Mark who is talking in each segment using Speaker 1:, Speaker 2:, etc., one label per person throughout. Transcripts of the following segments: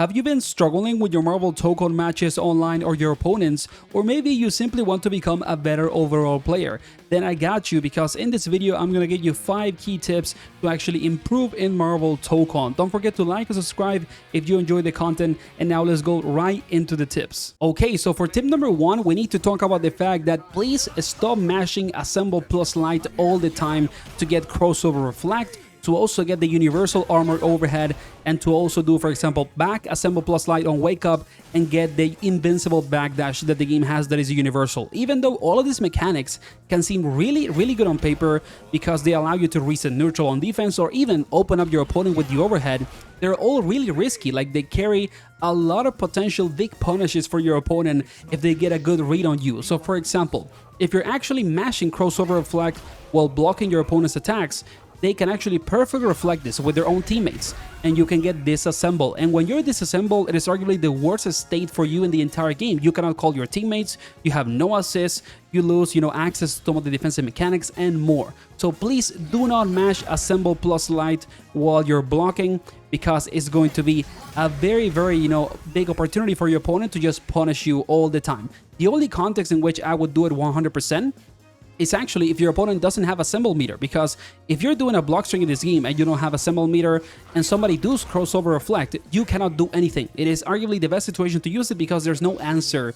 Speaker 1: Have you been struggling with your Marvel Tokon matches online or your opponents, or maybe you simply want to become a better overall player? Then I got you, because in this video I'm gonna give you 5 key tips to actually improve in Marvel Tokon. Don't forget to like and subscribe if you enjoy the content, and now let's go right into the tips. Okay, so for tip number 1, we need to talk about the fact that please stop mashing Assemble plus Light all the time to get crossover reflect, to also get the universal armor overhead, and to also do, for example, back assemble plus light on wake up and get the invincible backdash that the game has that is universal. Even though all of these mechanics can seem really good on paper because they allow you to reset neutral on defense or even open up your opponent with the overhead, they're all really risky. Like, they carry a lot of potential big punishes for your opponent if they get a good read on you. So for example, if you're actually mashing crossover reflect while blocking your opponent's attacks, they can actually perfectly reflect this with their own teammates, and you can get disassembled. And when you're disassembled, it is arguably the worst state for you in the entire game. You cannot call your teammates, you have no assists, you lose, access to some of the defensive mechanics and more. So please do not mash assemble plus light while you're blocking, because it's going to be a very big opportunity for your opponent to just punish you all the time. The only context in which I would do it 100% is actually if your opponent doesn't have assemble meter, because if you're doing a block string in this game and you don't have assemble meter and somebody does crossover reflect, you cannot do anything. It is arguably the best situation to use it because there's no answer,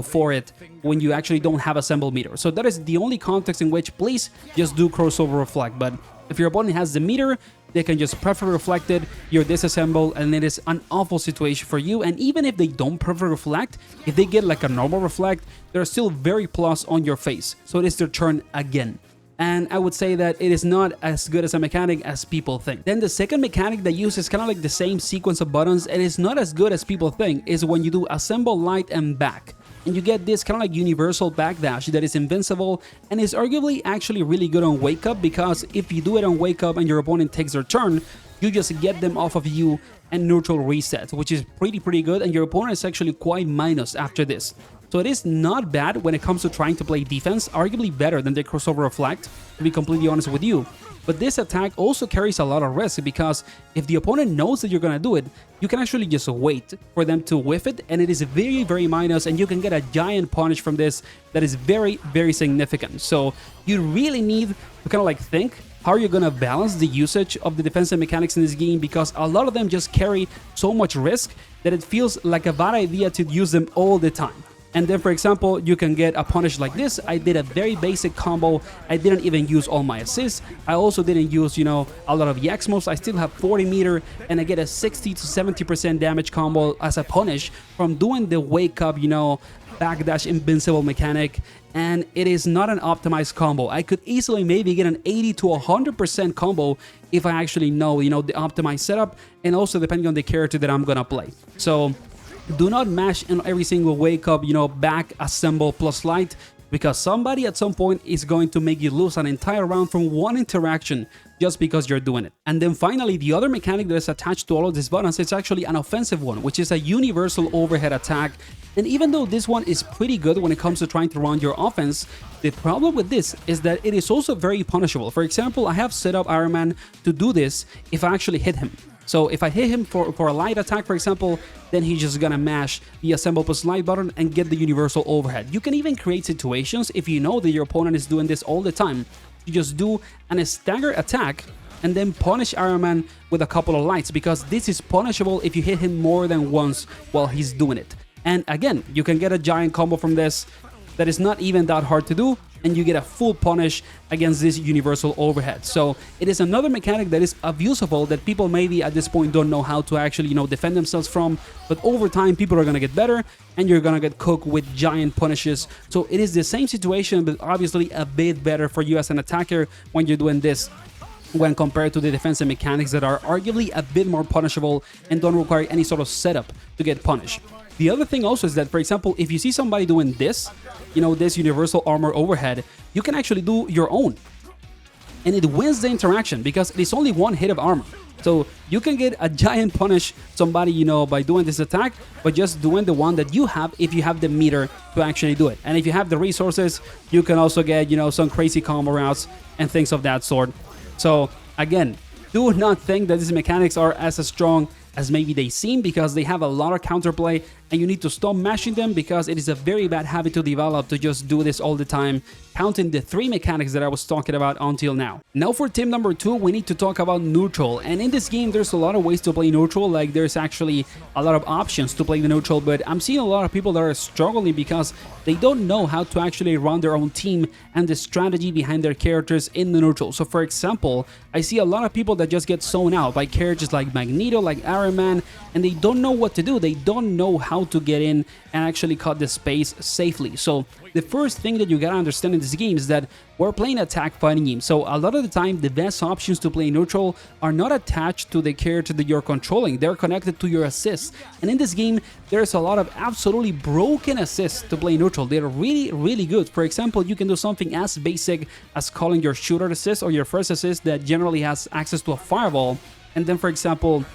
Speaker 1: for it when you actually don't have assemble meter. So that is the only context in which please just do crossover reflect. But if your opponent has the meter, they can just prefer reflect it, you're disassembled, and it is an awful situation for you. And even if they don't prefer reflect, if they get like a normal reflect, they're still very plus on your face. So it is their turn again. And I would say that it is not as good as a mechanic as people think. Then the second mechanic that uses kind of like the same sequence of buttons, it is not as good as people think, is when you do assemble light and back. And you get this kind of like universal backdash that is invincible and is arguably actually really good on wake up, because if you do it on wake up and your opponent takes their turn, you just get them off of you and neutral reset, which is pretty good, and your opponent is actually quite minus after this. So it is not bad when it comes to trying to play defense, arguably better than the crossover reflect, to be completely honest with you. But this attack also carries a lot of risk, because if the opponent knows that you're gonna do it, you can actually just wait for them to whiff it, and it is very minus, and you can get a giant punish from this that is very significant. So you really need to kind of like think how you're gonna balance the usage of the defensive mechanics in this game, because a lot of them just carry so much risk that it feels like a bad idea to use them all the time. And then, for example, you can get a punish like this. I did a very basic combo. I didn't even use all my assists. I also didn't use, a lot of Yaxmos. I still have 40 meter, and I get a 60 to 70% damage combo as a punish from doing the wake up, backdash invincible mechanic. And it is not an optimized combo. I could easily maybe get an 80 to 100% combo if I actually know, the optimized setup, and also depending on the character that I'm gonna play. So do not mash in every single wake up, back assemble plus light, because somebody at some point is going to make you lose an entire round from one interaction just because you're doing it. And then finally, the other mechanic that is attached to all of these buttons is actually an offensive one, which is a universal overhead attack. And even though this one is pretty good when it comes to trying to run your offense, the problem with this is that it is also very punishable. For example, I have set up Iron Man to do this if I actually hit him. So if I hit him for a light attack, for example, then he's just gonna mash the assemble plus light button and get the universal overhead. You can even create situations if you know that your opponent is doing this all the time. You just do an stagger attack and then punish Iron Man with a couple of lights, because this is punishable if you hit him more than once while he's doing it. And again, you can get a giant combo from this that is not even that hard to do, and you get a full punish against this universal overhead. So it is another mechanic that is abusable, that people maybe at this point don't know how to actually, defend themselves from, but over time people are gonna get better, and you're gonna get cooked with giant punishes. So it is the same situation, but obviously a bit better for you as an attacker when you're doing this, when compared to the defensive mechanics that are arguably a bit more punishable and don't require any sort of setup to get punished. The other thing also is that, for example, if you see somebody doing this, this universal armor overhead, you can actually do your own. And it wins the interaction because it is only one hit of armor. So you can get a giant punish somebody, by doing this attack, but just doing the one that you have if you have the meter to actually do it. And if you have the resources, you can also get, some crazy combo routes and things of that sort. So again, do not think that these mechanics are as strong as maybe they seem, because they have a lot of counterplay, and you need to stop mashing them because it is a very bad habit to develop to just do this all the time, counting the 3 mechanics that I was talking about until now. Now for tip number 2, we need to talk about neutral. And in this game, there's a lot of ways to play neutral. Like, there's actually a lot of options to play the neutral, but I'm seeing a lot of people that are struggling because they don't know how to actually run their own team and the strategy behind their characters in the neutral. So for example, I see a lot of people that just get sewn out by characters like Magneto, like Iron Man, and they don't know what to do. They don't know how to get in and actually cut the space safely. So the first thing that you gotta understand in this game is that we're playing a tag fighting game. So a lot of the time, the best options to play neutral are not attached to the character that you're controlling. They're connected to your assists. And in this game, there's a lot of absolutely broken assists to play neutral. They're really, really good. For example, you can do something as basic as calling your shooter assist or your first assist that generally has access to a fireball. And then, for example,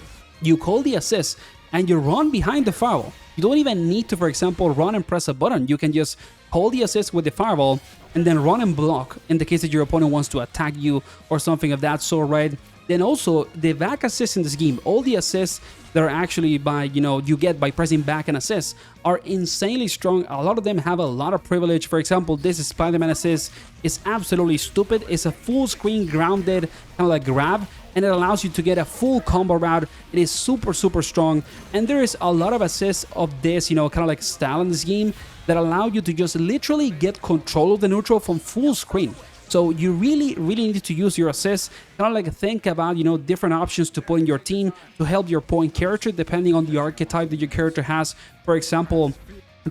Speaker 1: you call the assist and you run behind the firewall. You don't even need to, for example, run and press a button. You can just hold the assist with the firewall and then run and block in the case that your opponent wants to attack you or something of that sort, right? Then also, the back assist in this game, all the assists that are actually by, you get by pressing back and assist are insanely strong. A lot of them have a lot of privilege. For example, this Spider-Man assist is absolutely stupid. It's a full screen grounded kind of like grab, and it allows you to get a full combo route. It is super, super strong. And there is a lot of assists of this, kind of like style in this game that allow you to just literally get control of the neutral from full screen. So you really, really need to use your assists, kind of like think about, different options to put in your team to help your point character, depending on the archetype that your character has. For example,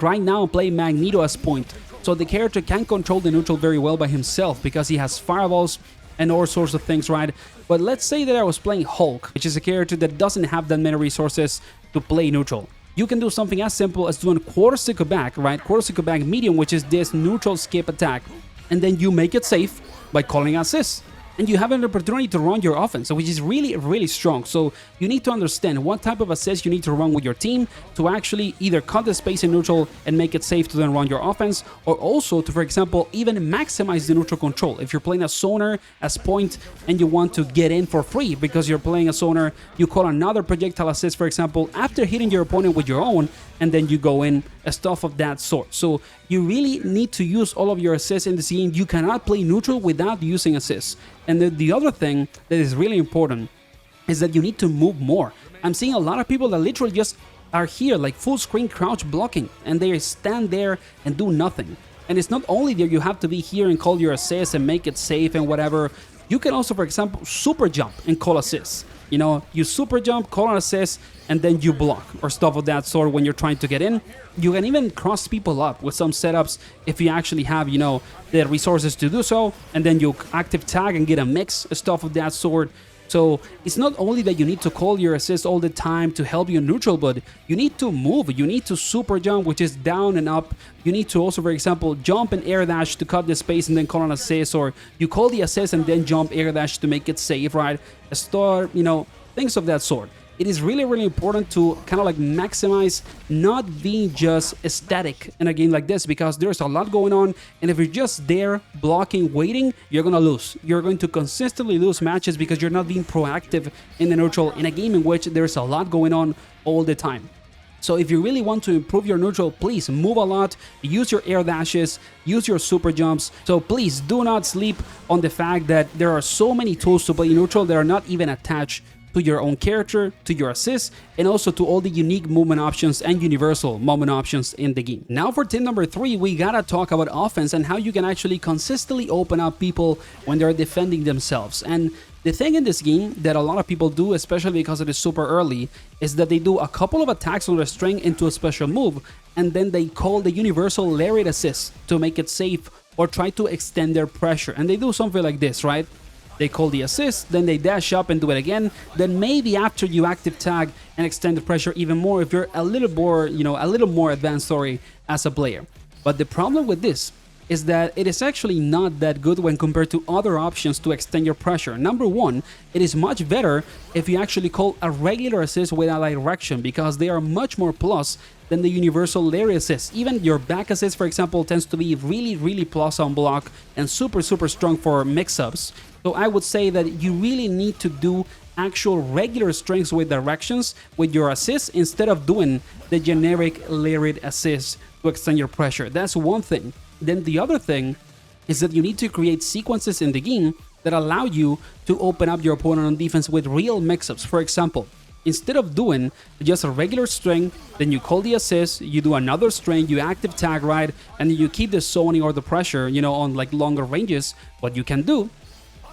Speaker 1: right now I'm playing Magneto as point. So the character can control the neutral very well by himself because he has fireballs and all sorts of things, right? But let's say that I was playing Hulk, which is a character that doesn't have that many resources to play neutral. You can do something as simple as doing quarter circle back, right? Quarter circle back medium, which is this neutral skip attack. And then you make it safe by calling assists. And you have an opportunity to run your offense, which is really, really strong. So you need to understand what type of assist you need to run with your team to actually either cut the space in neutral and make it safe to then run your offense, or also to, for example, even maximize the neutral control. If you're playing a zoner as point and you want to get in for free because you're playing a zoner, you call another projectile assist, for example, after hitting your opponent with your own, and then you go in, stuff of that sort. So you really need to use all of your assists in this game. You cannot play neutral without using assists. And the other thing that is really important is that you need to move more. I'm seeing a lot of people that literally just are here like full screen crouch blocking, and they stand there and do nothing. And it's not only that you have to be here and call your assists and make it safe and whatever. You can also, for example, super jump and call assists. You super jump, call an assist, and then you block or stuff of that sort when you're trying to get in. You can even cross people up with some setups if you actually have, the resources to do so, and then you active tag and get a mix, stuff of that sort. So it's not only that you need to call your assist all the time to help you neutral, but you need to move. You need to super jump, which is down and up. You need to also, for example, jump and air dash to cut the space and then call an assist, or you call the assist and then jump air dash to make it safe, right? Start, things of that sort. It is really, really important to kind of like maximize not being just static in a game like this, because there's a lot going on, and if you're just there blocking, waiting, you're gonna lose. You're going to consistently lose matches because you're not being proactive in the neutral in a game in which there's a lot going on all the time. So if you really want to improve your neutral, please move a lot, use your air dashes, use your super jumps. So please do not sleep on the fact that there are so many tools to play neutral that are not even attached to your own character, to your assists, and also to all the unique movement options and universal movement options in the game. Now for tip number 3, we gotta talk about offense and how you can actually consistently open up people when they're defending themselves. And the thing in this game that a lot of people do, especially because it is super early, is that they do a couple of attacks on their string into a special move, and then they call the universal lariat assist to make it safe or try to extend their pressure. And they do something like this, right? They call the assist, then they dash up and do it again. Then maybe after you active tag and extend the pressure even more if you're a little more, a little more advanced, as a player. But the problem with this is that it is actually not that good when compared to other options to extend your pressure. Number one, it is much better if you actually call a regular assist without direction, because they are much more plus than the universal lariat assist. Even your back assist, for example, tends to be really, really plus on block and super, super strong for mix-ups. So I would say that you really need to do actual regular strings with directions with your assist instead of doing the generic layered assist to extend your pressure. That's one thing. Then the other thing is that you need to create sequences in the game that allow you to open up your opponent on defense with real mix-ups. For example, instead of doing just a regular string, then you call the assist, you do another string, you active tag, right, and you keep the zoning or the pressure, you know, on like longer ranges. What you can do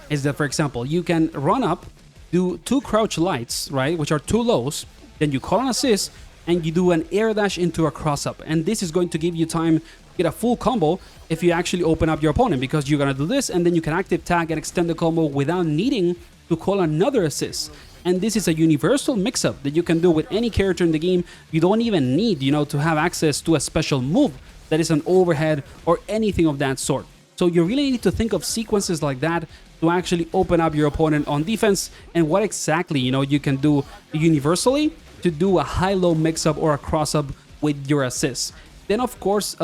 Speaker 1: is that, for example, you can run up, do 2 crouch lights, right, which are 2 lows, then you call an assist, and you do an air dash into a cross up. And this is going to give you time to get a full combo if you actually open up your opponent, because you're gonna do this, and then you can active tag and extend the combo without needing to call another assist. And this is a universal mix-up that you can do with any character in the game. You don't even need, you know, to have access to a special move that is an overhead or anything of that sort. So you really need to think of sequences like that to actually open up your opponent on defense, and what exactly, you know, you can do universally to do a high-low mix-up or a cross-up with your assists. Then, of course,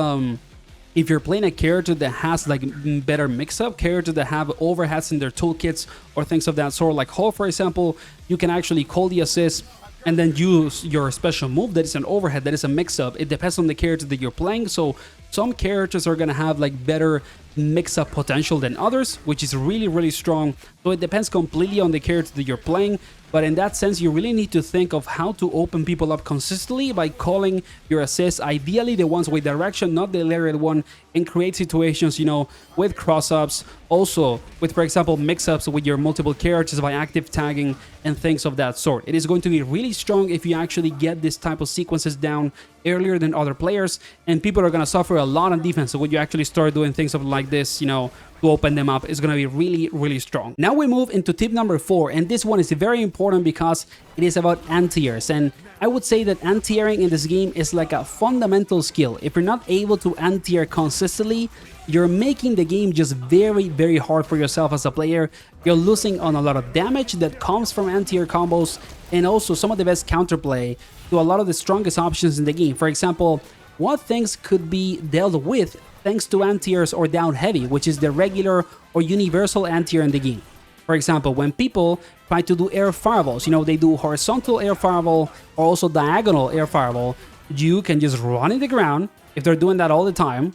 Speaker 1: if you're playing a character that has like better mix-up, characters that have overheads in their toolkits or things of that sort, like Hall, for example, you can actually call the assist and then use your special move that is an overhead, that is a mix-up. It depends on the character that you're playing, so some characters are gonna have like better mix-up potential than others, which is really, really strong. So it depends completely on the character that you're playing. But in that sense, you really need to think of how to open people up consistently by calling your assists, ideally the ones with direction, not the layered one, and create situations, you know, with cross-ups, also with, for example, mix-ups with your multiple characters by active tagging and things of that sort. It is going to be really strong if you actually get this type of sequences down earlier than other players, and people are going to suffer a lot on defense. So when you actually start doing things of like this, you know, to open them up, is going to be really, really strong. Now we move into tip number 4, and this one is very important because it is about anti-airs. And I would say that anti-airing in this game is like a fundamental skill. If you're not able to anti-air consistently, you're making the game just very, very hard for yourself as a player. You're losing on a lot of damage that comes from anti-air combos, and also some of the best counterplay to a lot of the strongest options in the game. For example, what things could be dealt with thanks to anti-airs or down heavy, which is the regular or universal anti-air in the game. For example, when people try to do air fireballs, you know, they do horizontal air fireball or also diagonal air fireball, you can just run in the ground if they're doing that all the time,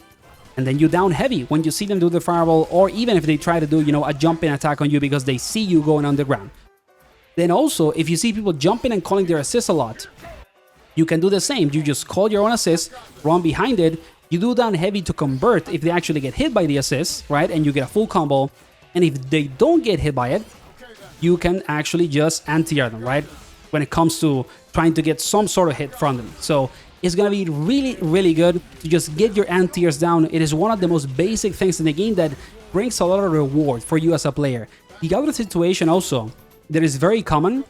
Speaker 1: and then you down heavy when you see them do the fireball, or even if they try to do, you know, a jumping attack on you because they see you going on the ground. Then also, if you see people jumping and calling their assist a lot, you can do the same. You just call your own assist, run behind it, you do down heavy to convert if they actually get hit by the assist, right? And you get a full combo. And if they don't get hit by it, you can actually just anti-air them, right? When it comes to trying to get some sort of hit from them. So it's gonna be really, really good to just get your anti-airs down. It is one of the most basic things in the game that brings a lot of reward for you as a player. The other situation also that is very common,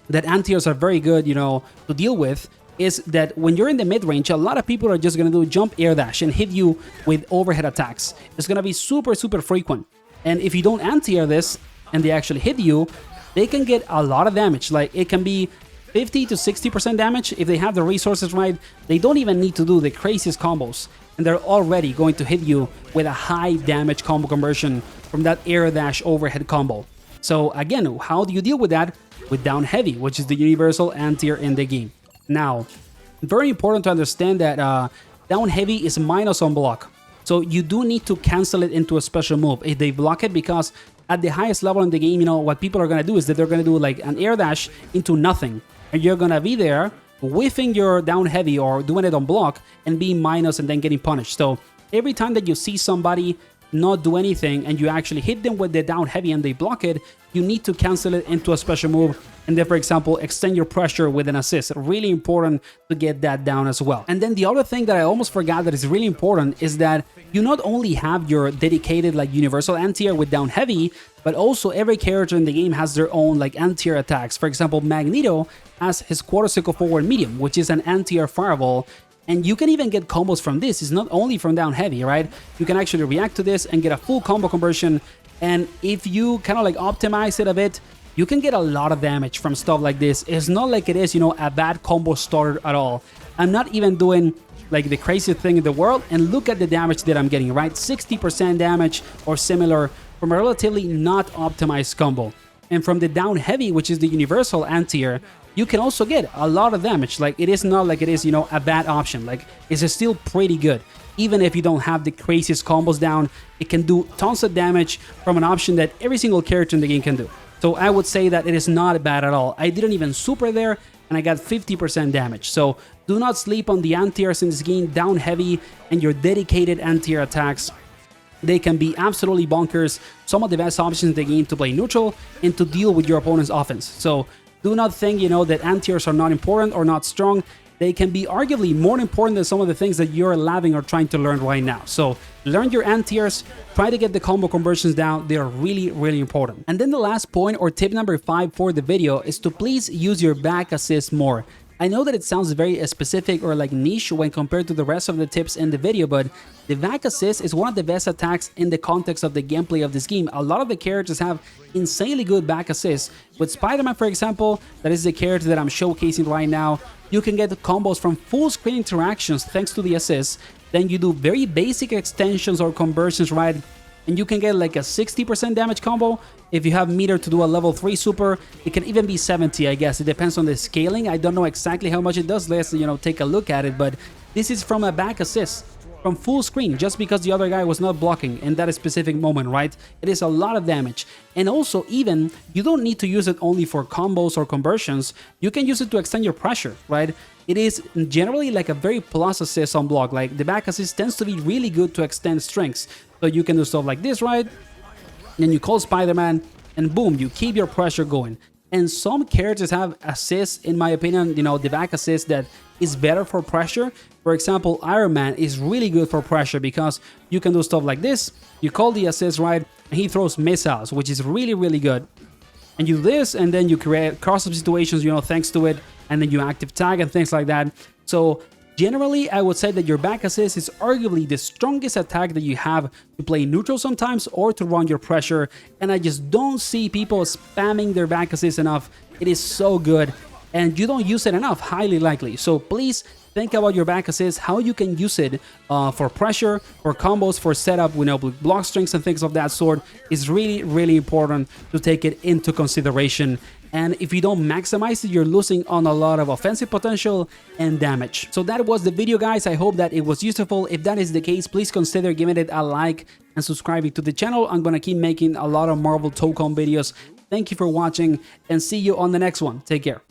Speaker 1: that anti-airs are very good, you know, to deal with, is that when you're in the mid-range, a lot of people are just going to do jump air dash and hit you with overhead attacks. It's going to be super, super frequent. And if you don't anti-air this and they actually hit you, they can get a lot of damage. Like, it can be 50 to 60% damage if they have the resources right. They don't even need to do the craziest combos, and they're already going to hit you with a high damage combo conversion from that air dash overhead combo. So again, how do you deal with that? With down heavy, which is the universal anti-air in the game. Now, very important to understand that down heavy is minus on block. So you do need to cancel it into a special move if they block it, because at the highest level in the game, you know, what people are going to do is that they're going to do like an air dash into nothing. And you're going to be there whiffing your down heavy or doing it on block and being minus and then getting punished. So every time that you see somebody not do anything and you actually hit them with the down heavy and they block it, you need to cancel it into a special move, and then, for example, extend your pressure with an assist. Really important to get that down as well. And then the other thing that I almost forgot that is really important is that you not only have your dedicated like universal anti-air with down heavy, but also every character in the game has their own like anti-air attacks. For example, Magneto has his quarter circle forward medium, which is an anti-air fireball. And you can even get combos from this. It's not only from down heavy, right? You can actually react to this and get a full combo conversion. And if you kind of like optimize it a bit, you can get a lot of damage from stuff like this. It's not like it is, you know, a bad combo starter at all. I'm not even doing like the craziest thing in the world. And look at the damage that I'm getting, right? 60% damage or similar from a relatively not optimized combo. And from the down heavy, which is the universal anti-air, you can also get a lot of damage. Like, it is not like it is, you know, a bad option. Like, it's still pretty good. Even if you don't have the craziest combos down, it can do tons of damage from an option that every single character in the game can do. So I would say that it is not bad at all. I didn't even super there, and I got 50% damage. So do not sleep on the anti-airs in this game. Down heavy and your dedicated anti-air attacks, they can be absolutely bonkers. Some of the best options in the game to play neutral and to deal with your opponent's offense. So do not think, you know, that anti-airs are not important or not strong. They can be arguably more important than some of the things that you're loving or trying to learn right now. So learn your anti-airs, try to get the combo conversions down. They are really, really important. And then the last point, or tip number 5 for the video, is to please use your back assist more. I know that it sounds very specific or like niche when compared to the rest of the tips in the video, but the back assist is one of the best attacks in the context of the gameplay of this game. A lot of the characters have insanely good back assists. With Spider-Man, for example, that is the character that I'm showcasing right now, you can get combos from full screen interactions thanks to the assist. Then you do very basic extensions or conversions, right? And you can get like a 60% damage combo. If you have meter to do a level 3 super, it can even be 70, I guess. It depends on the scaling. I don't know exactly how much it does. Let's, you know, take a look at it. But this is from a back assist, from full screen, just because the other guy was not blocking in that specific moment, right? It is a lot of damage. And also, even, you don't need to use it only for combos or conversions. You can use it to extend your pressure, right? It is generally like a very plus assist on block. Like, the back assist tends to be really good to extend strengths. So you can do stuff like this, right? Then you call Spider-Man, and boom, you keep your pressure going. And some characters have assists, in my opinion, you know, the back assist that is better for pressure. For example, Iron Man is really good for pressure because you can do stuff like this. You call the assist, right? And he throws missiles, which is really, really good. And you do this, and then you create cross-up situations, you know, thanks to it. And then you active tag and things like that. So generally, I would say that your back assist is arguably the strongest attack that you have to play neutral sometimes or to run your pressure, and I just don't see people spamming their back assist enough. It is so good, and you don't use it enough, highly likely. So please think about your back assist, how you can use it for pressure, for combos, for setup, you know, with block strings and things of that sort. Is really, really important to take it into consideration. And if you don't maximize it, you're losing on a lot of offensive potential and damage. So that was the video, guys. I hope that it was useful. If that is the case, please consider giving it a like and subscribing to the channel. I'm gonna keep making a lot of Marvel Tokon videos. Thank you for watching, and see you on the next one. Take care.